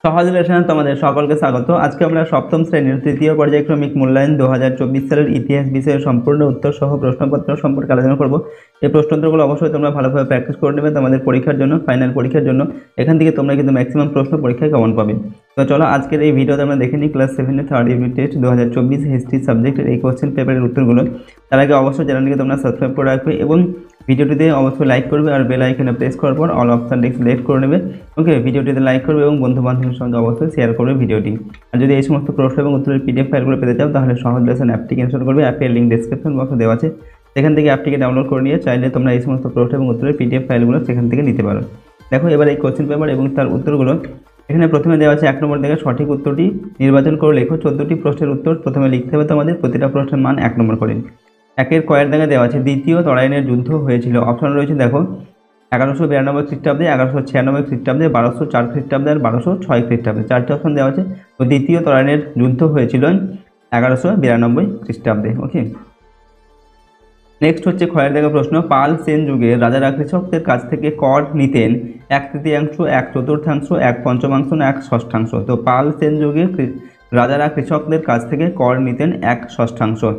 সহজ লেসনে তোমাদের সকলকে স্বাগত। আজকে আমরা সপ্তম শ্রেণীর তৃতীয় পর্যায়ক্রমিক মূল্যায়ন 2024 সালের ইতিহাস বিষয়ের সম্পূর্ণ উত্তর সহ প্রশ্নপত্র সম্পর্কে আলোচনা করব। এই প্রশ্নোত্তরগুলো অবশ্যই তোমরা ভালোভাবে প্র্যাকটিস করে নেবে তোমাদের পরীক্ষার জন্য, ফাইনাল পরীক্ষার জন্য। এখান থেকে তোমরা কিন্তু ম্যাক্সিমাম প্রশ্ন পরীক্ষায় কমন পাবে। তো চলো আজকের এই ভিডিওতে আমরা দেখে নিই ক্লাস 7 এর থার্ড ইউনিট টেস্ট 2024 হিস্ট্রি সাবজেক্টের এই কোশ্চেন পেপারের উত্তরগুলো। তার আগে অবশ্যই চ্যানেলটিকে তোমরা সাবস্ক্রাইব করে রাখবে এবং ভিডিওটিতে অবশ্যই লাইক করবে আর বেল আইকনে প্রেস করার পর অল অপশন সিলেক্ট করে নেবে। ওকে, ভিডিওটিতে লাইক করবে এবং বন্ধু বান্ধবের সঙ্গে অবশ্যই শেয়ার করবে ভিডিওটি। আর যদি এই সমস্ত প্রশ্ন এবং উত্তরের পিডিএফ ফাইলগুলো পেতে চাও তাহলে সহজ লেসন অ্যাপটিকে ইনস্টল করবে। অ্যাপের লিঙ্ক ডেসক্রিপশন বক্সে দেওয়া আছে, সেখান থেকে অ্যাপটিকে ডাউনলোড করে নিয়ে চাইলে তোমরা এই সমস্ত প্রশ্ন এবং উত্তরের পিডিএফ ফাইলগুলো সেখান থেকে নিতে পারো। দেখো এবার এই কোশ্চেন পেপার এবং তার উত্তরগুলো। এখানে প্রথমে দেওয়া আছে 1 নম্বর থেকে সঠিক উত্তরটি নির্বাচন করে লেখো। 14টি প্রশ্নের উত্তর প্রথমে লিখতে হবে তোমাদের, প্রতিটা প্রশ্নের মান 1 নম্বর করে। একের কয়ের দাগে দেওয়া আছে দ্বিতীয় তরাইনের যুদ্ধ হয়েছিল। অপশন রয়েছে দেখো 1192 খ্রিস্টাব্দে, 1196 খ্রিস্টাব্দে, 1204 খ্রিস্টাব্দে আর 1206 খ্রিস্টাব্দে। চারটি অপশন দেওয়া আছে। তো দ্বিতীয় তরাইনের যুদ্ধ হয়েছিল 1192 খ্রিস্টাব্দে। ওকে, নেক্সট হচ্ছে ক্ষয়ের দাগে প্রশ্ন। পাল সেন যুগে রাজারা কৃষকদের কাছ থেকে কর নিতেন 1/3, 1/4, 1/5 না 1/6। তো পাল সেন যুগে রাজারা কৃষকদের কাছ থেকে কর নিতেন 1/6।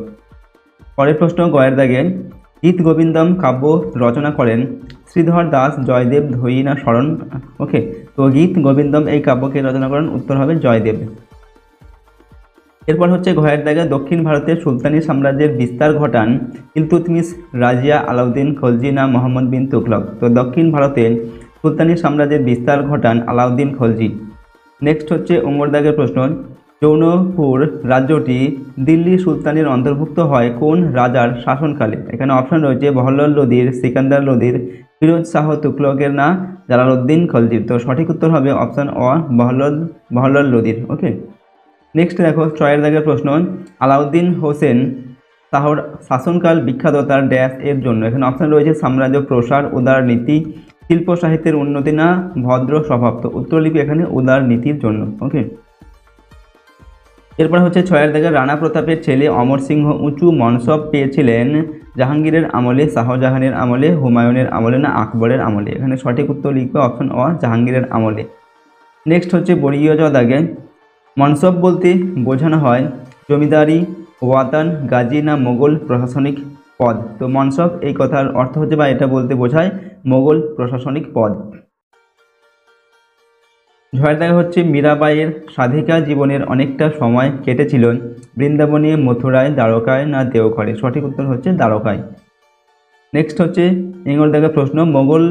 পরের প্রশ্ন গয়ের দাগে গীত গোবিন্দম কাব্য রচনা করেন শ্রীধর দাস, জয়দেব, ধৈ না শরণ। ওকে, তো গীত গোবিন্দম এই কাব্যকে রচনা করেন, উত্তর হবে জয়দেব। এরপর হচ্ছে ঘয়ের দাগে দক্ষিণ ভারতের সুলতানি সাম্রাজ্যের বিস্তার ঘটান ইলতুৎমিশ, রাজিয়া, আলাউদ্দিন খলজি না মোহাম্মদ বিন তুগলক। তো দক্ষিণ ভারতের সুলতানি সাম্রাজ্যের বিস্তার ঘটান আলাউদ্দিন খলজি। নেক্সট হচ্ছে উমর দাগের প্রশ্ন। জৌনপুর রাজ্যটি দিল্লি সুলতানের অন্তর্ভুক্ত হয় কোন রাজার শাসনকালে? এখানে অপশন রয়েছে বহরলাল লোদির, সিকান্দার লোদির, ফিরোজ শাহ তুগলকের না জালালউদ্দিন খলজির। তো সঠিক উত্তর হবে অপশন অ, বহরলাল লোদির। ওকে, নেক্সট দেখো 6 দাগের প্রশ্ন। আলাউদ্দিন হোসেন শাহর শাসনকাল বিখ্যাত তার ড্যাশ এর জন্য? এখানে অপশন রয়েছে সাম্রাজ্য প্রসার, উদার নীতি, শিল্প সাহিত্যের উন্নতি না ভদ্র স্বভাব। তো উত্তর লিপি এখানে উদার নীতির জন্য। ওকে, এরপর হচ্ছে 6 দাগে রানা প্রতাপের ছেলে অমর সিংহ উঁচু মনসব পেয়েছিলেন জাহাঙ্গীরের আমলে, শাহজাহানের আমলে, হুমায়ুনের আমলে না আকবরের আমলে? এখানে সঠিক উত্তর লিখবে অপশন অ, জাহাঙ্গীরের আমলে। নেক্সট হচ্ছে বড়িয় দাগে মনসব বলতে বোঝানো হয় জমিদারি, ওয়াতান, গাজী না মোগল প্রশাসনিক পদ। তো মনসব এই কথার অর্থ হচ্ছে বা এটা বলতে বোঝায় মোগল প্রশাসনিক পদ। ঝয়ের দাগে হচ্ছে মীরাবাইয়ের সাধিকা জীবনের অনেকটা সময় কেটেছিল বৃন্দাবনে, মথুরায়, দ্বারকায় না দেওঘরে? সঠিক উত্তর হচ্ছে দ্বারকায়। নেক্সট হচ্ছে এঙ্গল দাগে প্রশ্ন। মোগল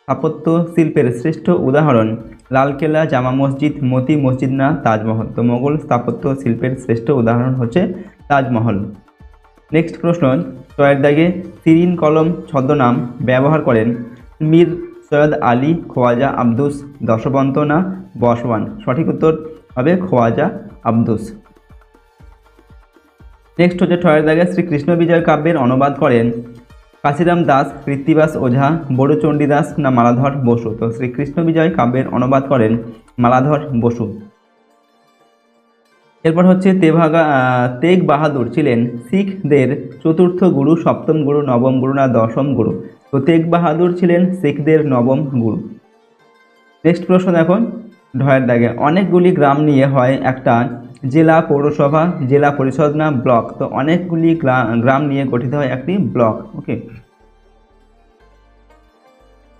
স্থাপত্য শিল্পের শ্রেষ্ঠ উদাহরণ লালকেল্লা, জামা মসজিদ, মতি মসজিদ না তাজমহল? তো মোগল স্থাপত্য শিল্পের শ্রেষ্ঠ উদাহরণ হচ্ছে তাজমহল। নেক্সট প্রশ্ন 6 দাগে সিরিন কলম ছদ্মনাম ব্যবহার করেন মীর সৈয়দ আলী, খোয়াজা আব্দুস দশবন্ত না বসওয়ান? সঠিক উত্তর হবে খোয়াজা আব্দুস। নেক্সট হচ্ছে 6 দাগে শ্রীকৃষ্ণ বিজয় কাব্যের অনুবাদ করেন কাশিরাম দাস, কৃত্তিবাস ওঝা, বড়ুচণ্ডী দাস না মালাধর বসু? তো শ্রীকৃষ্ণ বিজয় কাব্যের অনুবাদ করেন মালাধর বসু। এরপর হচ্ছে তেগ বাহাদুর ছিলেন শিখদের চতুর্থ গুরু, সপ্তম গুরু, নবম গুরু না দশম গুরু? তো তেগ বাহাদুর ছিলেন শিখদের নবম গুরু। নেক্সট প্রশ্ন দেখো ঢয়ের দাগে অনেকগুলি গ্রাম নিয়ে হয় একটা জেলা, পৌরসভা, জেলা পরিষদ না ব্লক? তো অনেকগুলি গ্রাম নিয়ে গঠিত হয় একটি ব্লক। ওকে,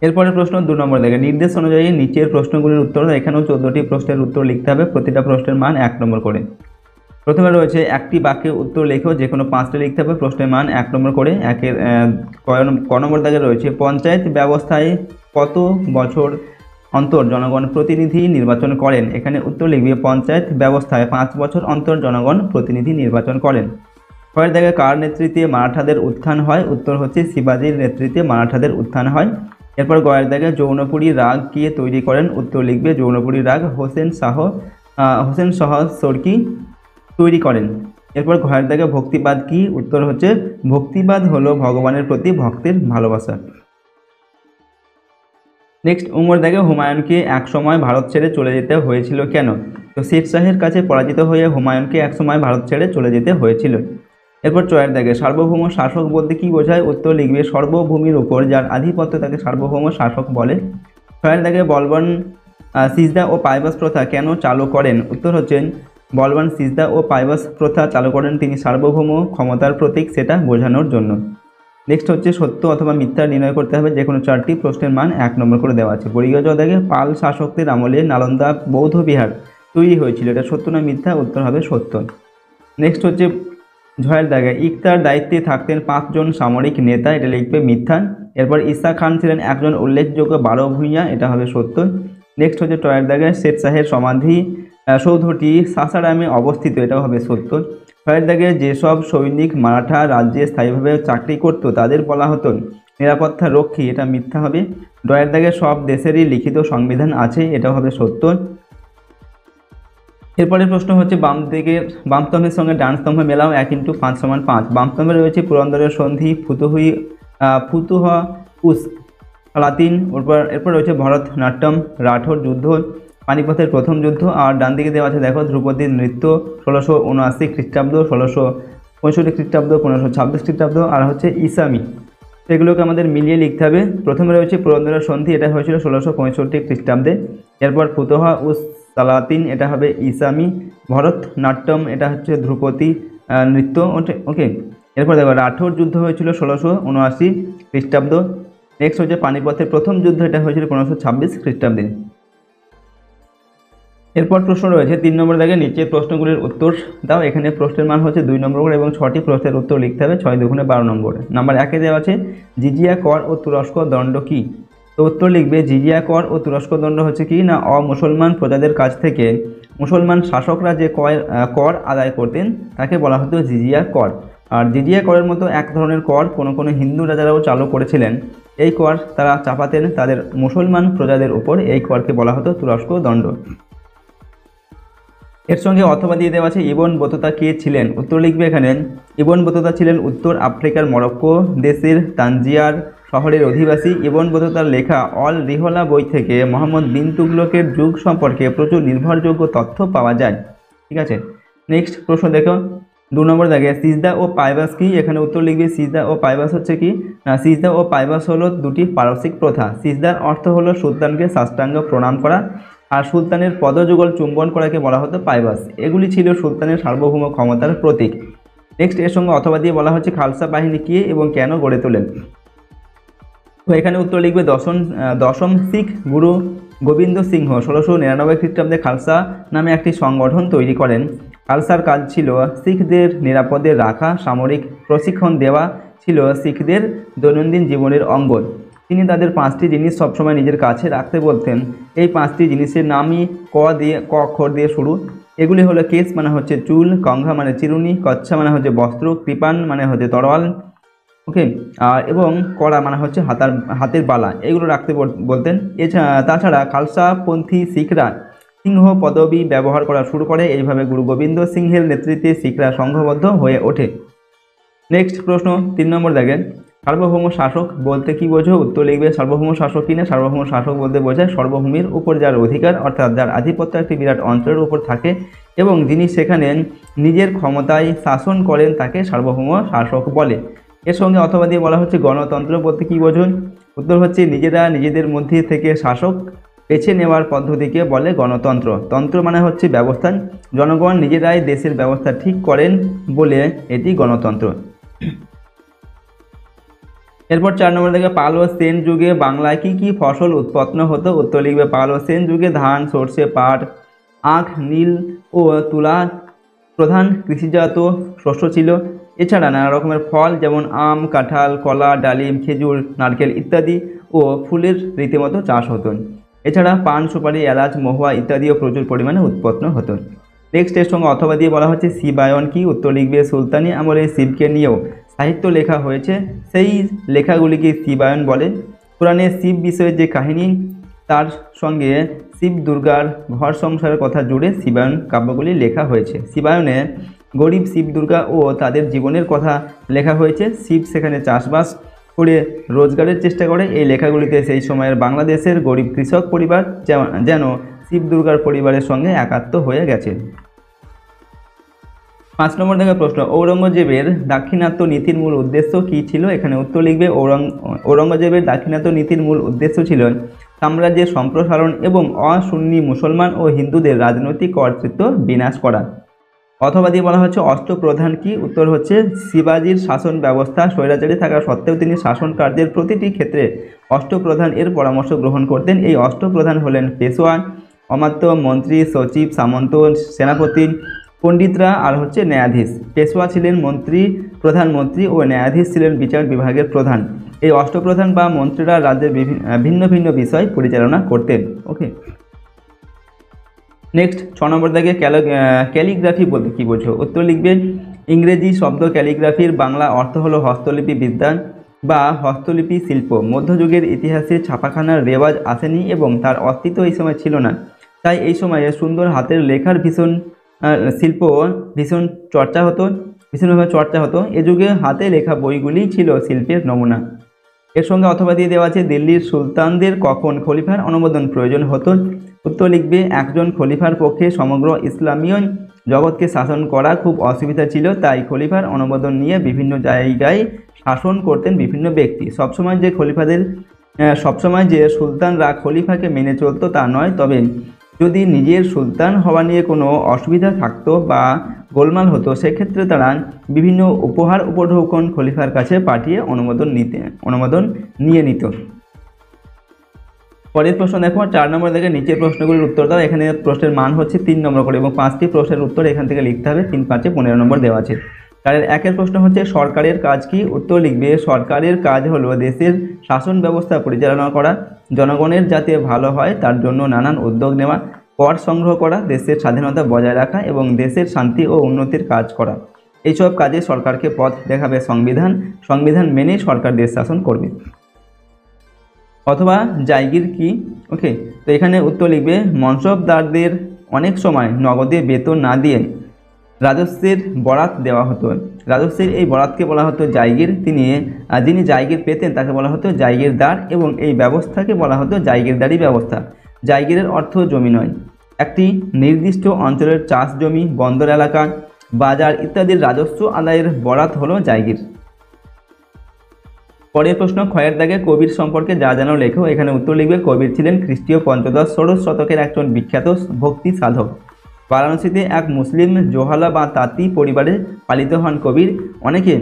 এরপরের প্রশ্ন 2 নম্বর দাগে নির্দেশ অনুযায়ী নিচের প্রশ্নগুলির উত্তর। এখানেও 14টি প্রশ্নের উত্তর লিখতে হবে, প্রতিটা প্রশ্নের মান 1 নম্বর করে। প্রথমে রয়েছে একটি বাক্যের উত্তর লেখো, যে কোনো 5টা লিখতে হবে, প্রশ্নের মান 1 নম্বর করে। ক নম্বর দাগে রয়েছে পঞ্চায়েত ব্যবস্থায় কত বছর অন্তর জনগণ প্রতিনিধি নির্বাচন করেন? এখানে উত্তর লিখবে পঞ্চায়েত ব্যবস্থায় 5 বছর অন্তর জনগণ প্রতিনিধি নির্বাচন করেন। ছয়ের দাগে কার নেতৃত্বে মারাঠাদের উত্থান হয়? উত্তর হচ্ছে শিবাজীর নেতৃত্বে মারাঠাদের উত্থান হয়। এরপর গয়ের দাগে যৌনপুরী রাগ কে তৈরি করেন? উত্তর লিখবে যৌনপুরী রাগ হোসেন শাহ সরকি তৈরি করেন। এরপর ঘয়ের দাগে ভক্তিবাদ কি? উত্তর হচ্ছে ভক্তিবাদ হলো ভগবানের প্রতি ভক্তের ভালোবাসা। নেক্সট উমর দাগে হুমায়ুনকে এক সময় ভারত ছেড়ে চলে যেতে হয়েছিল কেন? তো শের শাহের কাছে পরাজিত হয়ে হুমায়ুনকে এক সময় ভারত ছেড়ে চলে যেতে হয়েছিল। এরপর 4 দাগে সার্বভৌম শাসক বলতে কি বোঝায়? উত্তর লিখবে সর্বভূমির উপর যার আধিপত্য তাকে সার্বভৌম শাসক বলে। 6 দাগে বলবন সিজদা ও পাইবাস প্রথা কেন চালু করেন? উত্তর হচ্ছে বলবান সিজদা ও পাইবাস প্রথা চালু করেন তিনি সার্বভৌম ক্ষমতার প্রতীক সেটা বোঝানোর জন্য। নেক্সট হচ্ছে সত্য অথবা মিথ্যা নির্ণয় করতে হবে, যে কোনো 4টি প্রশ্নের মান 1 নম্বর করে দেওয়া আছে। বড়িগজ দাগে পাল শাসকদের আমলে নালন্দা বৌদ্ধ বিহার তৈরি হয়েছিল, এটা সত্য না মিথ্যা? উত্তর হবে সত্য। নেক্সট হচ্ছে ঝয়ের দাগে ইকতার দায়িত্বে থাকতেন 5 জন সামরিক নেতা, এটা লিখবে মিথ্যা। এরপর ঈসা খান ছিলেন একজন উল্লেখযোগ্য 12 ভূঁইয়া, এটা হবে সত্য। নেক্সট হচ্ছে টয়ের দাগে শের শাহের সমাধি সৌধটি সাসারামে অবস্থিত, এটাও হবে সত্য। ছয়ের দাগে যেসব সৈনিক মারাঠা রাজ্যে স্থায়ীভাবে চাকরি করত তাদের বলা হতো নিরাপত্তা রক্ষী, এটা মিথ্যা হবে। ডয়ের দাগে সব দেশেরই লিখিত সংবিধান আছে, এটা হবে সত্য। এরপরে প্রশ্ন হচ্ছে বাম স্তম্ভের সঙ্গে ডান স্তম্ভ মেলাও 1 × 5 = 5। বাম স্তম্ভে রয়েছে পুরন্দরের সন্ধি, ফুতুহ উস লাতিন, এরপর রয়েছে ভরতনাট্যম, রাঠোর যুদ্ধ, পানিপথের প্রথম যুদ্ধ। আর ডান দিকে দেওয়া আছে দেখো ধ্রুপদীর নৃত্য 1679 খ্রিস্টাব্দ, 1665 খ্রিস্টাব্দ, 1526 খ্রিস্টাব্দ, আর হচ্ছে ইসামি। এগুলোকে আমাদের মিলিয়ে লিখতে হবে। প্রথমে রয়েছে পুরন্দরের সন্ধি, এটা হয়েছিল 1665 খ্রিস্টাব্দে। এরপর ফুতুহ উস সালাতিন, এটা হবে ইসামি। ভরতনাট্যম, এটা হচ্ছে ধ্রুপদী নৃত্য, ওকে। এরপর দেখো রাঠোর যুদ্ধ হয়েছিল 1679 খ্রিস্টাব্দ। নেক্সট হচ্ছে পানিপথের প্রথম যুদ্ধ, এটা হয়েছিল 1526 খ্রিস্টাব্দে। এরপর প্রশ্ন রয়েছে 3 নম্বর দাগে নিচের প্রশ্নগুলির উত্তর দাও। এখানে প্রশ্নের মান হচ্ছে 2 নম্বর করে এবং 6টি প্রশ্নের উত্তর লিখতে হবে, 6 2 12 নম্বর। নাম্বার 1-এ দেওয়া আছে জিজিয়া কর ও তুরস্ক দণ্ড কি? তো উত্তর লিখবে জিজিয়া কর ও তুরস্ক দণ্ড হচ্ছে কি না অমুসলমান প্রজাদের কাছ থেকে মুসলমান শাসকরা যে কর আদায় করতেন তাকে বলা হতো জিজিয়া কর। আর জিজিয়া করের মতো এক ধরনের কর কোনো হিন্দু রাজারাও চালু করেছিলেন। এই কর তারা চাপাতেন তাদের মুসলমান প্রজাদের উপর, এই করকে বলা হতো তুরস্ক দণ্ড। এর সঙ্গে অথবা দিয়ে দেওয়া আছে ইবন বতুতা কে ছিলেন? উত্তর লিখবে এখানে ইবন বতুতা ছিলেন উত্তর আফ্রিকার মরক্কো দেশের তানজিয়ার শহরের অধিবাসী। ইবন বতুতার লেখা অল রিহলা বই থেকে মোহাম্মদ বিন তুগলকের যুগ সম্পর্কে প্রচুর নির্ভরযোগ্য তথ্য পাওয়া যায়। ঠিক আছে, নেক্সট প্রশ্ন দেখো 2 নম্বর দাগে সিজদা ও পাইবাস কি? এখানে উত্তর লিখবে সিজদা ও পাইবাস হচ্ছে কি না সিজদা ও পাইবাস হলো দুটি পারসিক প্রথা। সিজদার অর্থ হলো সুলতানকে সাষ্টাঙ্গ প্রণাম করা, আর সুলতানের পদযুগল চুম্বন করাকে বলা হতো পাইবাস। এগুলি ছিল সুলতানের সার্বভৌম ক্ষমতার প্রতীক। নেক্সট এর সঙ্গে অথবা দিয়ে বলা হচ্ছে খালসা বাহিনী কে এবং কেন গড়ে তোলেন? তো এখানে উত্তর লিখবে দশম শিখ গুরু গোবিন্দ সিংহ 1699 খ্রিস্টাব্দে খালসা নামে একটি সংগঠন তৈরি করেন। খালসার কাজ ছিল শিখদের নিরাপদে রাখা, সামরিক প্রশিক্ষণ দেওয়া ছিল শিখদের দৈনন্দিন জীবনের অঙ্গ। তিনি তাদের 5টি জিনিস সবসময় নিজের কাছে রাখতে বলতেন। এই 5টি জিনিসের নামই ক অক্ষর দিয়ে শুরু। এগুলি হলো কেস মানে হচ্ছে চুল, কঙ্ঘা মানে চিরুনি, কচ্ছা মানে হচ্ছে বস্ত্র, কৃপান মানে হচ্ছে তরোয়াল, ওকে, এবং কড়া মানে হচ্ছে হাতের বালা, এগুলো রাখতে বলতেন। তাছাড়া খালসাপন্থী শিখরা সিংহ পদবী ব্যবহার করা শুরু করে। এইভাবে গুরু গোবিন্দ সিংহের নেতৃত্বে শিখরা সংঘবদ্ধ হয়ে ওঠে। নেক্সট প্রশ্ন 3 নম্বর দাগে সার্বভৌম শাসক বলতে কি বোঝো? উত্তর লিখবে সার্বভৌম শাসক কিনা সার্বভৌম শাসক বলতে বোঝায় সর্বভূমির উপর যার অধিকার, অর্থাৎ যার আধিপত্য একটি বিরাট অঞ্চলের উপর থাকে এবং যিনি সেখানে নিজের ক্ষমতায় শাসন করেন তাকে সার্বভৌম শাসক বলে। এর সঙ্গে অথবা দিয়ে বলা হচ্ছে গণতন্ত্র বলতে কি বোঝো? উত্তর হচ্ছে নিজেরা নিজেদের মধ্যে থেকে শাসক বেছে নেওয়ার পদ্ধতিকে বলে গণতন্ত্র। তন্ত্র মানে হচ্ছে ব্যবস্থা, জনগণ নিজেরাই দেশের ব্যবস্থা ঠিক করেন বলে এটি গণতন্ত্র। এরপর 4 নম্বর থেকে পাল ও সেন যুগে বাংলায় কি কি ফসল উৎপন্ন হতো? উত্তর লিখবে পাল ও সেন যুগে ধান, সর্ষে, পাট, আখ, নীল ও তুলা প্রধান কৃষিজাত শস্য ছিল। এছাড়া নানা রকমের ফল যেমন আম, কাঁঠাল, কলা, ডালিম, খেজুর, নারকেল ইত্যাদি ও ফুলের রীতিমতো চাষ হতো। এছাড়া পান, সুপারি, এলাচ, মহুয়া ইত্যাদিও প্রচুর পরিমাণে উৎপন্ন হতো। নেক্সট এর সঙ্গে অথবা দিয়ে বলা হচ্ছে শিবায়ন কি? উত্তর লিখবে সুলতানি আমলে শিবকে নিয়েও সাহিত্য লেখা হয়েছে, সেই লেখাগুলিকে শিবায়ন বলে। পুরাণে শিব বিষয়ে যে কাহিনী তার সঙ্গে শিব দুর্গার ঘর সংসারের কথা জুড়ে শিবায়ন কাব্যগুলি লেখা হয়েছে। শিবায়নে গরিব শিব দুর্গা ও তাদের জীবনের কথা লেখা হয়েছে। শিব সেখানে চাষবাস করে রোজগারের চেষ্টা করে। এই লেখাগুলিতে সেই সময়ের বাংলাদেশের গরিব কৃষক পরিবার যেন শিব দুর্গার পরিবারের সঙ্গে একাত্ম হয়ে গেছে। 5 নম্বর থেকে প্রশ্ন ঔরঙ্গজেবের দাক্ষিণাত্য নীতির মূল উদ্দেশ্য কী ছিল? এখানে উত্তর লিখবে ঔরঙ্গজেবের দাক্ষিণাত্য নীতির মূল উদ্দেশ্য ছিল সাম্রাজ্যের সম্প্রসারণ এবং অসুন্নি মুসলমান ও হিন্দুদের রাজনৈতিক কর্তৃত্ব বিনাশ করা। অথবা দিয়ে বলা হচ্ছে অষ্টপ্রধান কি? উত্তর হচ্ছে শিবাজির শাসন ব্যবস্থা স্বৈরাচারী থাকা সত্ত্বেও তিনি শাসন কার্যের প্রতিটি ক্ষেত্রে অষ্টপ্রধান এর পরামর্শ গ্রহণ করতেন। এই অষ্টপ্রধান হলেন পেশোয়া, অমাত্য, মন্ত্রী, সচিব, সামন্ত, সেনাপতি, পণ্ডিতরা আর হচ্ছে ন্যায়াধীশ। পেশোয়া ছিলেন মন্ত্রী, প্রধানমন্ত্রী ও ন্যায়াধীশ ছিলেন বিচার বিভাগের প্রধান। এই অষ্টপ্রধান বা মন্ত্রীরা রাজ্যের ভিন্ন ভিন্ন বিষয় পরিচালনা করতেন। ওকে, নেক্সট 6 নম্বর দাগে ক্যালিগ্রাফি বলতে কী বোঝো? উত্তর লিখবে ইংরেজি শব্দ ক্যালিগ্রাফির বাংলা অর্থ হলো হস্তলিপি বিদ্যা বা হস্তলিপি শিল্প। মধ্যযুগের ইতিহাসে ছাপাখানার রেওয়াজ আসেনি এবং তার অস্তিত্ব এই সময় ছিল না, তাই এই সময়ে সুন্দর হাতের লেখার শিল্প ভীষণভাবে চর্চা হতো। এ যুগে হাতে লেখা বইগুলি ছিল শিল্পের নমুনা। এর সঙ্গে অথবা দিয়ে দেওয়া আছে দিল্লির সুলতানদের কখন খলিফার অনুমোদন প্রয়োজন হতো? উত্তর লিখবে একজন খলিফার পক্ষে সমগ্র ইসলামীয় জগৎকে শাসন করা খুব অসুবিধা ছিল, তাই খলিফার অনুমোদন নিয়ে বিভিন্ন জায়গায় শাসন করতেন বিভিন্ন ব্যক্তি। সবসময় যে সুলতানরা খলিফাকে মেনে চলতো তা নয়, তবে যদি নিজের সুলতান হওয়া নিয়ে কোনো অসুবিধা থাকতো বা গোলমাল হতো সেক্ষেত্রে তারা বিভিন্ন উপহার উপঢৌকন খলিফার কাছে পাঠিয়ে অনুমোদন নিয়ে নিত। পরের প্রশ্ন দেখো 4 নম্বর থেকে নিচের প্রশ্নগুলির উত্তর দাও। এখানে প্রশ্নের মান হচ্ছে 3 নম্বর করে এবং 5টি প্রশ্নের উত্তর এখান থেকে লিখতে হবে। 3 5 15 নম্বর দেওয়া আছে। তার একের প্রশ্ন হচ্ছে সরকারের কাজ কি? উত্তর লিখবে সরকারের কাজ হলো দেশের শাসন ব্যবস্থা পরিচালনা করা, জনগণের যাতে ভালো হয় তার জন্য নানান উদ্যোগ নেওয়া, কর সংগ্রহ করা, দেশের স্বাধীনতা বজায় রাখা এবং দেশের শান্তি ও উন্নতির কাজ করা। এইসব কাজে সরকারকে পথ দেখাবে সংবিধান মেনেই সরকার দেশ শাসন করবে। অথবা জায়গির কি? ওকে, তো এখানে উত্তর লিখবে মনসবদারদের অনেক সময় নগদে বেতন না দিয়ে রাজস্বের বরাত দেওয়া হতো। রাজস্বের এই বরাতকে বলা হতো জায়গির। যিনি জায়গির পেতেন তাকে বলা হতো জায়গিরদার এবং এই ব্যবস্থাকে বলা হতো জায়গিরদারি ব্যবস্থা। জায়গিরের অর্থ জমি নয়, একটি নির্দিষ্ট অঞ্চলের চাষ জমি, বন্দর এলাকা, বাজার ইত্যাদির রাজস্ব আদায়ের বরাত হলো জায়গির। পরের প্রশ্ন ক্ষয়ের দাগে কবির সম্পর্কে যা জানো লেখো। এখানে উত্তর লিখবে কবির ছিলেন খ্রিস্টীয় পঞ্চদশ ষোড়শ শতকের একজন বিখ্যাত ভক্তি সাধক। বারাণসীতে এক মুসলিম জোহালা বা তাঁতি পরিবারে পালিত হন কবির। অনেকে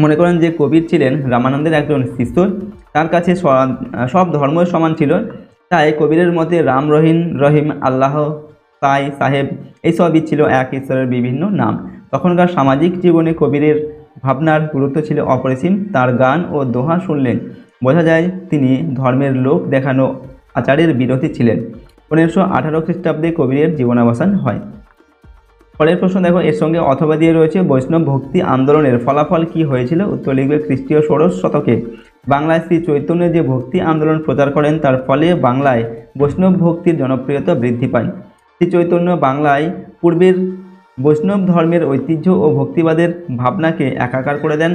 মনে করেন যে কবির ছিলেন রামানন্দের একজন শিষ্য, তার কাছে সব ধর্মই সমান ছিল, তাই কবিরের মতে রাম, রহিম, আল্লাহ, সাই, সাহেব এইসবই ছিল এক ঈশ্বরের বিভিন্ন নাম। তখনকার সামাজিক জীবনে কবিরের ভাবনার গুরুত্ব ছিল অপরিসীম। তার গান ও দোহা শুনলে বোঝা যায় তিনি ধর্মের লোক দেখানো আচারের বিরোধী ছিলেন। 1518 খ্রিস্টাব্দে কবিরের জীবনাবসান হয়। পরের প্রশ্ন দেখো, এর সঙ্গে অথবা দিয়ে রয়েছে বৈষ্ণব ভক্তি আন্দোলনের ফলাফল কি হয়েছিল? উত্তর লিখবে খ্রিস্টীয় ষোড়শ শতকে বাংলায় শ্রী চৈতন্য যে ভক্তি আন্দোলন প্রচার করেন তার ফলে বাংলায় বৈষ্ণব ভক্তির জনপ্রিয়তা বৃদ্ধি পায়। শ্রী চৈতন্য বাংলায় পূর্বের বৈষ্ণব ধর্মের ঐতিহ্য ও ভক্তিবাদের ভাবনাকে একাকার করে দেন।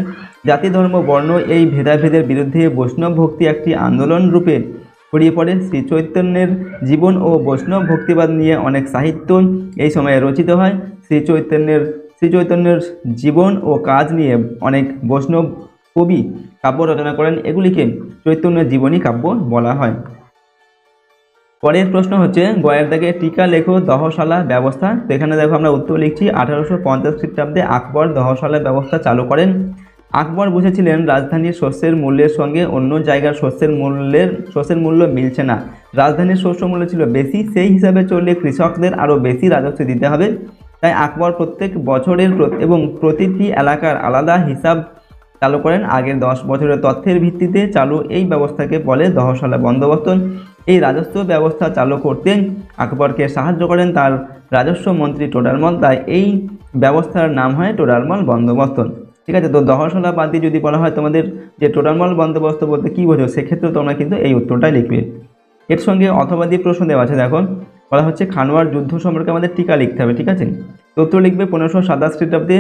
জাতি, ধর্ম, বর্ণ এই ভেদাভেদের বিরুদ্ধে বৈষ্ণব ভক্তি একটি আন্দোলন রূপে ছড়িয়ে পড়ে। শ্রী চৈতন্যের জীবন ও বৈষ্ণব ভক্তিবাদ নিয়ে অনেক সাহিত্য এই সময়ে রচিত হয়। শ্রী চৈতন্যের জীবন ও কাজ নিয়ে অনেক বৈষ্ণব কবি কাব্য রচনা করেন। এগুলিকে চৈতন্যের জীবনী কাব্য বলা হয়। পরের প্রশ্ন হচ্ছে গয়ের দাগে টিকা লেখো দহশালা ব্যবস্থা। তো এখানে দেখো আমরা উত্তর লিখছি 1850 খ্রিস্টাব্দে আকবর দহশালা ব্যবস্থা চালু করেন। আকবর বুঝেছিলেন রাজধানীর শস্যের মূল্যের সঙ্গে অন্য জায়গার শস্যের মূল্য মিলছে না। রাজধানীর শস্য মূল্য ছিল বেশি, সেই হিসাবে চললে কৃষকদের আরও বেশি রাজস্ব দিতে হবে। তাই আকবর প্রত্যেক বছরের এবং প্রতিটি এলাকার আলাদা হিসাব চালু করেন। আগের 10 বছরের তথ্যের ভিত্তিতে চালু এই ব্যবস্থাকে বলে দহশালা বন্দোবস্ত। এই রাজস্ব ব্যবস্থা চালু করতে আকবরকে সাহায্য করেন তার রাজস্ব মন্ত্রী টোডারমল, তাই এই ব্যবস্থার নাম হয় টোডারমল বন্দোবস্ত। ঠিক আছে, তো দহশালা বাদ দিয়ে যদি বলা হয় তোমাদের যে টোডারমল বন্দোবস্ত বলতে কী বোঝো, সেক্ষেত্রে তোমরা কিন্তু এই উত্তরটাই লিখবে। এর সঙ্গে অথবা দিয়ে প্রশ্ন দেওয়া আছে, দেখো বলা হচ্ছে খানোয়ার যুদ্ধ সম্পর্কে আমাদের টিকা লিখতে হবে। ঠিক আছে, উত্তর লিখবে 1527 খ্রিস্টাব্দে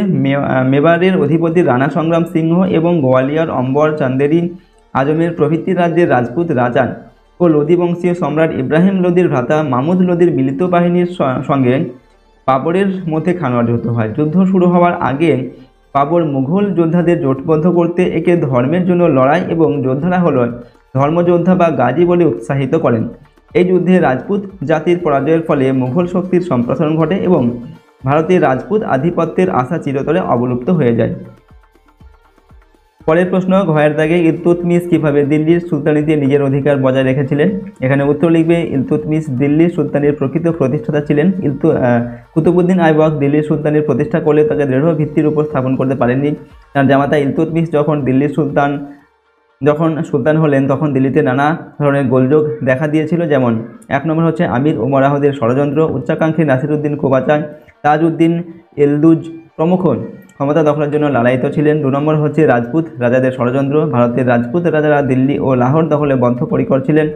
মেবারের অধিপতি রানা সংগ্রাম সিংহ এবং গোয়ালিয়র, অম্বর, চান্দেরি, আজমের প্রভৃতি রাজ্যের রাজপুত রাজা ও লোদি বংশীয় সম্রাট ইব্রাহিম লোদির ভ্রাতা মামুদ লোদির মিলিত বাহিনীর সঙ্গে বাবরের মধ্যে খানোয়ার যুদ্ধ হয়। যুদ্ধ শুরু হওয়ার আগে বাবর মুঘল যোদ্ধাদের জোটবদ্ধ করতে একে ধর্মের জন্য লড়াই এবং যোদ্ধারা হল ধর্মযোদ্ধা বা গাজী বলে উৎসাহিত করেন। এই যুদ্ধে রাজপুত জাতির পরাজয়ের ফলে মুঘল শক্তির সম্প্রসারণ ঘটে এবং ভারতের রাজপুত আধিপত্যের আশা চিরতরে অবলুপ্ত হয়ে যায়। পরের প্রশ্ন, ঘয়ের দাগে ইলতুৎমিশ কিভাবে দিল্লির সুলতানিতে নিজের অধিকার বজায় রেখেছিলেন? এখানে উত্তর লিখবে ইলতুৎমিশ দিল্লির সুলতানের প্রকৃত প্রতিষ্ঠাতা ছিলেন। কুতুবউদ্দিন আইবক দিল্লির সুলতানের প্রতিষ্ঠা করলে তাকে দৃঢ় ভিত্তির উপর স্থাপন করতে পারেননি। তার জামাতা ইলতুৎমিশ যখন সুলতান হলেন তখন দিল্লিতে নানা ধরনের গোলযোগ দেখা দিয়েছিল, যেমন 1 নম্বর হচ্ছে আমির উমরাহদের ষড়যন্ত্র, উচ্চাকাঙ্ক্ষী নাসিরউদ্দিন কোবাচাই, তাজউদ্দিন এলদুজ প্রমুখ ক্ষমতা দখলের জন্য লালায়িত ছিলেন। 2 নম্বর হচ্ছে রাজপুত রাজাদের ষড়যন্ত্র, ভারতের রাজপুত রাজারা দিল্লি ও লাহোর দখলে বদ্ধপরিকর ছিলেন।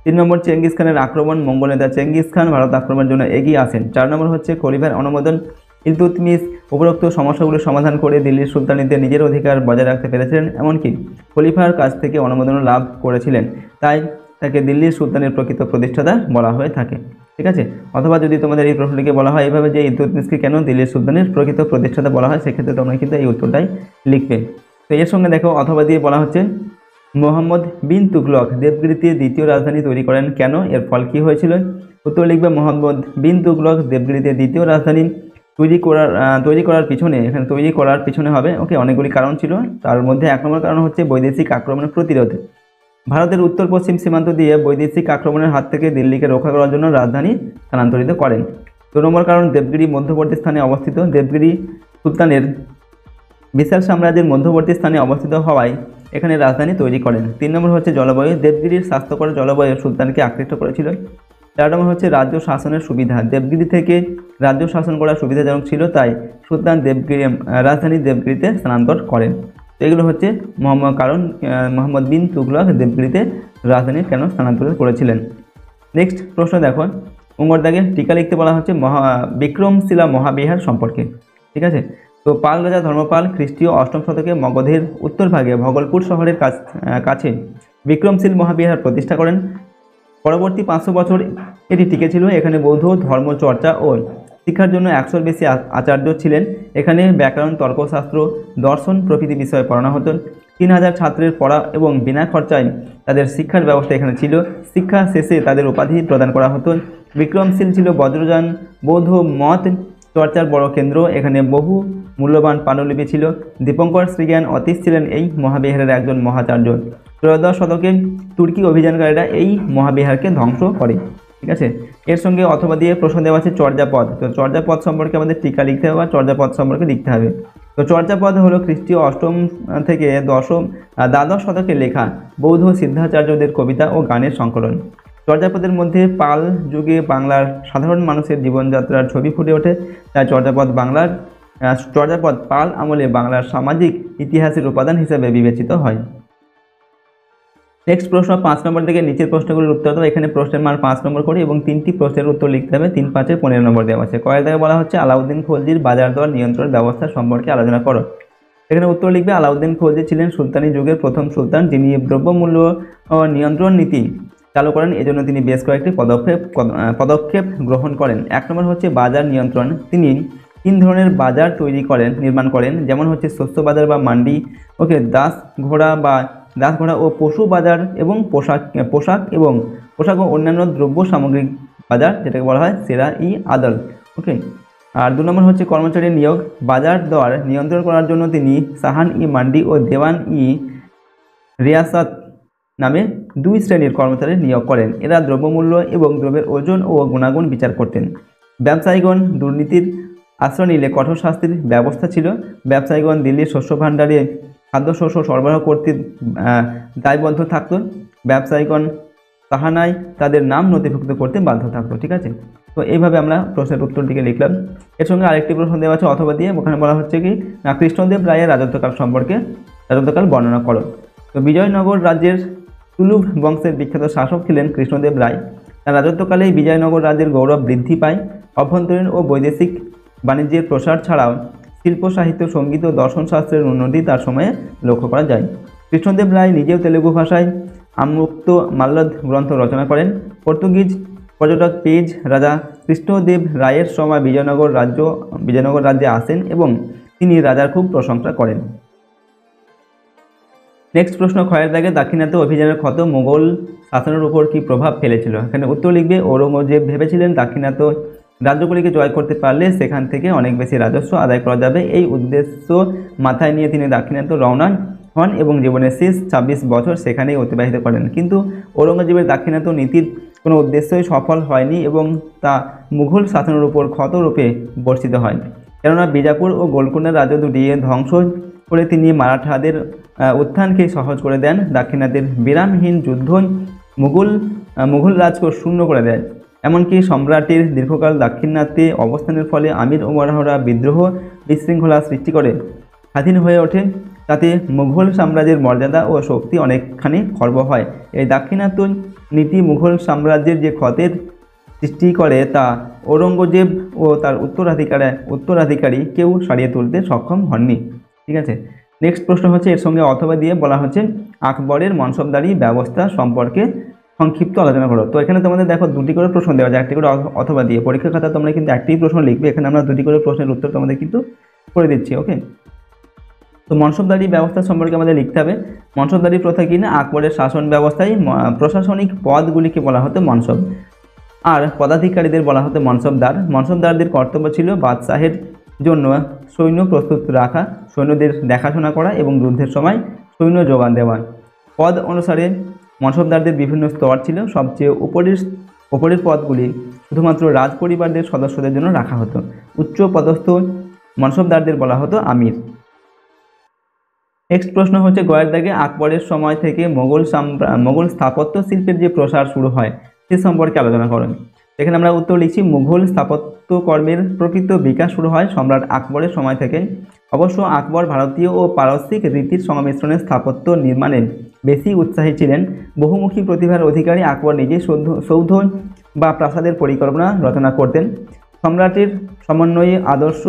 3 নম্বর চেঙ্গিস খানের আক্রমণ, মঙ্গল নেতা চেঙ্গিস খান ভারত আক্রমণের জন্য এগিয়ে আসেন। 4 নম্বর হচ্ছে খলিফার অনুমোদন, ইলতুৎমিশ উপরোক্ত সমস্যাগুলোর সমাধান করে দিল্লির সুলতানিতে নিজের অধিকার বজায় রাখতে পেরেছিলেন, এমনকি খলিফার কাছ থেকে অনুমোদনও লাভ করেছিলেন। তাই তাকে দিল্লির সুলতানের প্রকৃত প্রতিষ্ঠাতা বলা হয়ে থাকে। ঠিক আছে, অথবা যদি তোমাদের এই প্রশ্নটিকে বলা হয় এইভাবে যে ইলতুৎমিশকে কেন দিল্লির সুলতানের প্রকৃত প্রতিষ্ঠাতা বলা হয়, সেক্ষেত্রে তোমরা কিন্তু এই উত্তরটাই লিখবে। তো এর সঙ্গে দেখো অথবা দিয়ে বলা হচ্ছে মোহাম্মদ বিন তুগলক দেবগিরিতে দ্বিতীয় রাজধানী তৈরি করেন কেন, এর ফল কী হয়েছিল? উত্তর লিখবে মোহাম্মদ বিন তুগলক দেবগিরিতে দ্বিতীয় রাজধানী তৈরি করার পিছনে হবে অনেকগুলি কারণ ছিল। তার মধ্যে 1 নম্বর কারণ হচ্ছে বৈদেশিক আক্রমণের প্রতিরোধ। ভারতের উত্তর পশ্চিম সীমান্ত দিয়ে বৈদেশিক আক্রমণের হাত থেকে দিল্লিকে রক্ষা করার জন্য রাজধানী স্থানান্তরিত করেন। 2 নম্বর কারণ দেবগিরি মধ্যবর্তী স্থানে অবস্থিত, দেবগিরি সুলতানের বিশাল সাম্রাজ্যের মধ্যবর্তী স্থানে অবস্থিত হওয়ায় এখানে রাজধানী তৈরি করেন। 3 নম্বর হচ্ছে জলবায়ু, দেবগিরির স্বাস্থ্যকর জলবায়ু সুলতানকে আকৃষ্ট করেছিল। 4 নম্বর হচ্ছে রাজ্য শাসনের সুবিধা, দেবগিরি থেকে রাজ্য শাসন করা সুবিধাজনক ছিল, তাই সুলতান রাজধানী দেবগিরিতে স্থানান্তর করেন। তো এগুলো হচ্ছে মোহাম্মদ বিন তুগলক দেবগিরিতে রাজধানী কেন স্থানান্তরিত করেছিলেন। নেক্সট প্রশ্ন দেখো, উঙ্গর দাগে টিকা লিখতে বলা হচ্ছে বিক্রমশিলা মহাবিহার সম্পর্কে। ঠিক আছে, তো পাল রাজা ধর্মপাল খ্রিস্টীয় 8ম শতকে মগধের উত্তরভাগে ভগলপুর শহরের কাছে বিক্রমশীল মহাবিহার প্রতিষ্ঠা করেন। পরবর্তী 500 বছর এটি টিকেছিল। এখানে বৌদ্ধ ধর্মচর্চা ও শিক্ষার জন্য 100-র বেশি আচার্য ছিলেন। এখানে ব্যাকরণ, তর্কশাস্ত্র, দর্শন প্রভৃতি বিষয়ে পড়ানো হতো। 3000 ছাত্রের পড়া এবং বিনা খরচায় তাদের শিক্ষার ব্যবস্থা এখানে ছিল। শিক্ষা শেষে তাদের উপাধি প্রদান করা হতো। বিক্রমশীল ছিল বজ্রযান বৌদ্ধ মত চর্চার বড় কেন্দ্র। এখানে বহু মূল্যবান পাণ্ডুলিপি ছিল। দীপঙ্কর শ্রীজ্ঞান অতীশ ছিলেন এই মহাবিহারের একজন মহাচার্য। 13শ শতকে তুর্কি অভিযানকারীরা এই মহাবিহারকে ধ্বংস করে। ঠিক আছে, এর সঙ্গে অথবা দিয়ে প্রশ্ন দেওয়া আছে চর্যাপদ। তো চর্যাপদ সম্পর্কে আমাদের টিকা লিখতে হবে বা চর্যাপদ সম্পর্কে লিখতে হবে। তো চর্যাপদ হলো খ্রিস্টীয় 8ম থেকে দ্বাদশ শতকে লেখা বৌদ্ধ সিদ্ধাচার্যদের কবিতা ও গানের সংকলন। চর্যাপদের মধ্যে পাল যুগে বাংলার সাধারণ মানুষের জীবনযাত্রার ছবি ফুটে ওঠে, তাই চর্যাপদ পাল আমলে বাংলার সামাজিক ইতিহাসের উপাদান হিসেবে বিবেচিত হয়। নেক্সট প্রশ্ন 5 নম্বর থেকে নিচের প্রশ্নগুলোর উত্তর দাও। এখানে প্রশ্নের মান 5 নম্বর করে এবং 3টি প্রশ্নের উত্তর লিখতে হবে। 3, 5, 15 নম্বর দেওয়া আছে। কয়েক জায়গায় বলা হচ্ছে আলাউদ্দিন খলজির বাজার দর নিয়ন্ত্রণ ব্যবস্থা সম্পর্কে আলোচনা করো। এখানে উত্তর লিখবে আলাউদ্দিন খলজি ছিলেন সুলতানি যুগের প্রথম সুলতান, যিনি দ্রব্যমূল্য নিয়ন্ত্রণ নীতি চালু করেন। এজন্য তিনি বেশ কয়েকটি পদক্ষেপ গ্রহণ করেন। 1 নম্বর হচ্ছে বাজার নিয়ন্ত্রণ। তিনি 3 ধরনের বাজার নির্মাণ করেন, যেমন হচ্ছে শস্য বাজার বা মান্ডি, দাস ঘোড়া ও পশু বাজার এবং পোশাক ও অন্যান্য দ্রব্য সামগ্রিক বাজার, যেটাকে বলা হয় সেরা-ই আদল। আর 2 নম্বর হচ্ছে কর্মচারী নিয়োগ। বাজার দর নিয়ন্ত্রণ করার জন্য তিনি সাহান-ই মান্ডি ও দেওয়ান-ই রিয়াসাত নামে 2 শ্রেণীর কর্মচারী নিয়োগ করেন। এরা দ্রব্যমূল্য এবং দ্রব্যের ওজন ও গুণাগুণ বিচার করতেন। ব্যবসায়ীগণ দুর্নীতির আশ্রয় নিলে কঠোর শাস্তির ব্যবস্থা ছিল। ব্যবসায়ীগণ দিল্লির শস্য ভাণ্ডারে খাদ্যশস্য সরবরাহ করতে দায়বদ্ধ থাকত। ব্যবসায়ীগণ সাহানায় তাদের নাম নথিভুক্ত করতে বাধ্য থাকতো। ঠিক আছে, তো এইভাবে আমরা প্রশ্নের উত্তরটিকে লিখলাম। এর সঙ্গে আরেকটি প্রশ্ন দেওয়া আছে অথবা দিয়ে, ওখানে বলা হচ্ছে কি না কৃষ্ণদেব রায়ের রাজত্বকাল বর্ণনা করো। তো বিজয়নগর রাজ্যের তুলুভ বংশের বিখ্যাত শাসক ছিলেন কৃষ্ণদেব রায়। তার রাজত্বকালেই বিজয়নগর রাজ্যের গৌরব বৃদ্ধি পায়। অভ্যন্তরীণ ও বৈদেশিক বাণিজ্যের প্রসার ছাড়াও শিল্প, সাহিত্য, সঙ্গীত ও দর্শনশাস্ত্রের উন্নতি তার সময়ে লক্ষ্য করা যায়। কৃষ্ণদেব রায় নিজেও তেলুগু ভাষায় আমুক্ত মাল্যদ গ্রন্থ রচনা করেন। পর্তুগিজ পর্যটক পেজ রাজা কৃষ্ণদেব রায়ের সময় বিজয়নগর রাজ্যে আসেন এবং তিনি রাজার খুব প্রশংসা করেন। নেক্সট প্রশ্ন, ক্ষয়ের দাগে দাক্ষিণাত্য অভিযানের ক্ষত মোগল শাসনের উপর কি প্রভাব ফেলেছিল? এখানে উত্তর লিখবে ঔরঙ্গজেব ভেবেছিলেন দাক্ষিণাত্য রাজ্যগুলিকে জয় করতে পারলে সেখান থেকে অনেক বেশি রাজস্ব আদায় করা যাবে। এই উদ্দেশ্য মাথায় নিয়ে তিনি দাক্ষিণাত্য রওনা হন এবং জীবনের শেষ 26 বছর সেখানেই অতিবাহিত করেন। কিন্তু ঔরঙ্গজেবের দাক্ষিণাত্য নীতির কোনো উদ্দেশ্যই সফল হয়নি এবং তা মুঘল শাসনের উপর ক্ষতরূপে বর্ষিত হয়। কেননা বিজাপুর ও গোলকুন্ডার রাজ্য দুটি ধ্বংস করে তিনি মারাঠাদের উত্থানকে সহজ করে দেন। দাক্ষিণাত্যের বিরামহীন যুদ্ধ মুঘল রাজকে শূন্য করে দেয়। এমনকি সম্রাটের দীর্ঘকাল দাক্ষিণাত্যে অবস্থানের ফলে আমির ও মারহারা বিদ্রোহ বিশৃঙ্খলা সৃষ্টি করে স্বাধীন হয়ে ওঠে। তাতে মুঘল সাম্রাজ্যের মর্যাদা ও শক্তি অনেকখানি খর্ব হয়। এই দাক্ষিণাত্য নীতি মুঘল সাম্রাজ্যের যে ক্ষতের সৃষ্টি করে তা ঔরঙ্গজেব ও তার উত্তরাধিকারী কেউ সারিয়ে তুলতে সক্ষম হননি। ঠিক আছে, নেক্সট প্রশ্ন হচ্ছে এর সঙ্গে অথবা দিয়ে বলা হচ্ছে আকবরের মনসবদারি ব্যবস্থা সম্পর্কে সংক্ষিপ্ত আলোচনা করো। তো এখানে তোমাদের দেখো দুটি করে প্রশ্ন দেওয়া যায়, একটি করে অথবা দিয়ে। পরীক্ষার খাতা তোমরা কিন্তু একটি প্রশ্ন লিখবে, এখানে আমরা দুটি করে প্রশ্নের উত্তর তোমাদের কিন্তু করে দিচ্ছি। ওকে, তো মনসবদারি ব্যবস্থা সম্পর্কে আমাদের লিখতে হবে। মনসবদারি প্রথা কি না, আকবরের শাসন ব্যবস্থায় প্রশাসনিক পদগুলিকে বলা হতো মনসব, আর পদাধিকারীদের বলা হতো মনসবদার। মনসবদারদের কর্তব্য ছিল বাদশাহের জন্য সৈন্য প্রস্তুত রাখা, সৈন্যদের দেখাশোনা করা এবং যুদ্ধের সময় সৈন্য যোগান দেওয়া। পদ অনুসারে মনসবদারদের বিভিন্ন স্তর ছিল। সবচেয়ে উপরের পদগুলি শুধুমাত্র রাজ পরিবারদের সদস্যদের জন্য রাখা হতো। উচ্চ পদস্থ মনসবদারদের বলা হতো আমির। নেক্সট প্রশ্ন হচ্ছে গয়ের দাগে আকবরের সময় থেকে মোগল স্থাপত্য শিল্পের যে প্রসার শুরু হয় সে সম্পর্কে আলোচনা করেন। এখানে আমরা উত্তর লিখছি মুঘল স্থাপত্য কর্মের প্রকৃত বিকাশ শুরু হয় সম্রাট আকবরের সময় থেকে। অবশ্য আকবর ভারতীয় ও পারস্যিক রীতির সংমিশ্রণে স্থাপত্য নির্মাণে বেশি উৎসাহী ছিলেন। বহুমুখী প্রতিভার অধিকারী আকবর নিজে সৌধ বা প্রাসাদের পরিকল্পনা রচনা করতেন। সম্রাটের সমন্বয়ে আদর্শ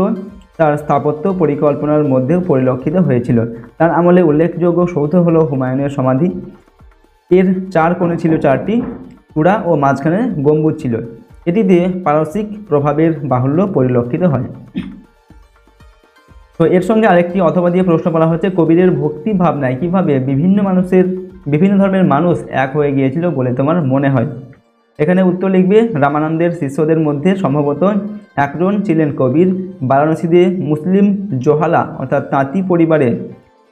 তার স্থাপত্য পরিকল্পনার মধ্যেও পরিলক্ষিত হয়েছিল। তার আমলে উল্লেখযোগ্য সৌধ হল হুমায়ুনের সমাধি। এর 4 কোণে ছিল 4টি চূড়া ও মাঝখানে গম্বুজ ছিল। এটিতে পারসিক প্রভাবের বাহুল্য পরিলক্ষিত হয়। তো এর সঙ্গে আরেকটি অথবা দিয়ে প্রশ্ন করা হচ্ছে কবিরের ভক্তি ভাবনায় কিভাবে বিভিন্ন ধর্মের মানুষ এক হয়ে গিয়েছিল বলে তোমার মনে হয়? এখানে উত্তর লিখবে রামানন্দের শিষ্যদের মধ্যে সম্ভবত একজন ছিলেন কবির। বারাণসীতে মুসলিম জোহালা অর্থাৎ তাঁতি পরিবারে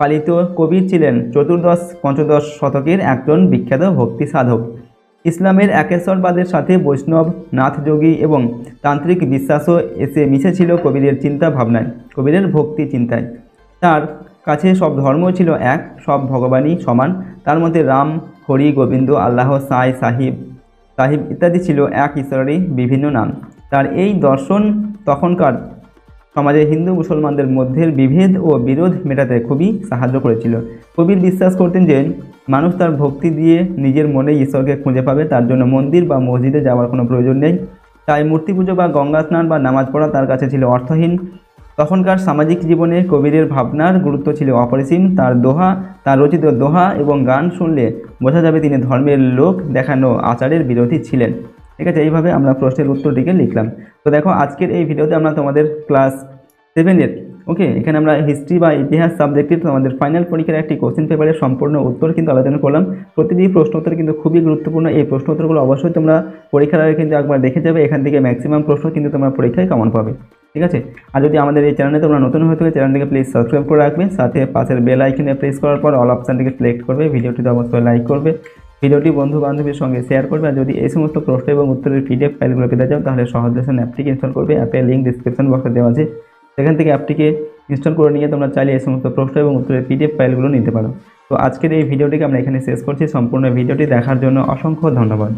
পালিত কবির ছিলেন চতুর্দশ-পঞ্চদশ শতকের একজন বিখ্যাত ভক্তি সাধক। ইসলামের একেশ্বরবাদের সাথে বৈষ্ণব, নাথযোগী এবং তান্ত্রিক বিশ্বাসও এসে মিশেছিল কবিরের চিন্তা ভাবনায়, কবিরের ভক্তি চিন্তায়। তার কাছে সব ধর্ম ছিল এক, সব ভগবানই সমান। তার মধ্যে রাম, হরি, গোবিন্দ, আল্লাহ, সাই, সাহিব ইত্যাদি ছিল এক ঈশ্বরেরই বিভিন্ন নাম। তার এই দর্শন তখনকার সমাজে হিন্দু মুসলমানদের মধ্যে বিভেদ ও বিরোধ মেটাতে খুবই সাহায্য করেছিল। কবির বিশ্বাস করতেন যে মানুষ তার ভক্তি দিয়ে নিজের মনে ঈশ্বরকে খুঁজে পাবে, তার জন্য মন্দির বা মসজিদে যাওয়ার কোনো প্রয়োজন নেই। তাই মূর্তি পুজো বা গঙ্গা স্নান বা নামাজ পড়া তার কাছে ছিল অর্থহীন। তখনকার সামাজিক জীবনে কবিরের ভাবনার গুরুত্ব ছিল অপরিসীম। তার রচিত দোহা এবং গান শুনলে বোঝা যাবে তিনি ধর্মের লোক দেখানো আচারের বিরোধী ছিলেন। ঠিক আছে, এইভাবে আমরা প্রশ্নের উত্তরটিকে লিখলাম। তো দেখো আজকের এই ভিডিওতে আমরা তোমাদের ক্লাস 7-এর এখানে আমরা হিস্ট্রি বা ইতিহাস সাবজেক্টের তোমাদের ফাইনাল পরীক্ষার একটি কোশ্চেন পেপারের সম্পূর্ণ উত্তর কিন্তু আলোচনা করলাম। প্রতিটি প্রশ্ন উত্তর কিন্তু খুবই গুরুত্বপূর্ণ। এই প্রশ্ন উত্তরগুলো অবশ্যই তোমরা পরীক্ষার আগে কিন্তু একবার দেখে যাবে। এখান থেকে ম্যাক্সিমাম প্রশ্ন কিন্তু তোমরা পরীক্ষায় কমন পাবে। ঠিক আছে, আর যদি আমাদের এই চ্যানেলে তোমরা নতুন হয়ে থাকে চ্যানেলটিকে প্লিজ সাবস্ক্রাইব করে রাখবে, সাথে পাশের বেল আইকনে প্রেস করার পর অল অপশানটিকে সিলেক্ট করবে। ভিডিওটিতে অবশ্যই লাইক করবে, ভিডিওটি বন্ধু বান্ধবীর সঙ্গে শেয়ার করবে। আর যদি এই সমস্ত প্রশ্ন এবং উত্তরের PDF ফাইলগুলো পেতে চাও তাহলে সহজ লেসন অ্যাপটিকে ইনস্টল করবে। অ্যাপের লিঙ্ক ডিসক্রিপশন বক্সে দেওয়া আছে, সেখান থেকে অ্যাপটিকে ইনস্টল করে নিয়ে তোমরা চাইলে এই সমস্ত প্রশ্ন এবং উত্তরের PDF ফাইলগুলো নিতে পারো। তো আজকের এই ভিডিওটিকে আমরা এখানে শেষ করছি। সম্পূর্ণ ভিডিওটি দেখার জন্য অসংখ্য ধন্যবাদ।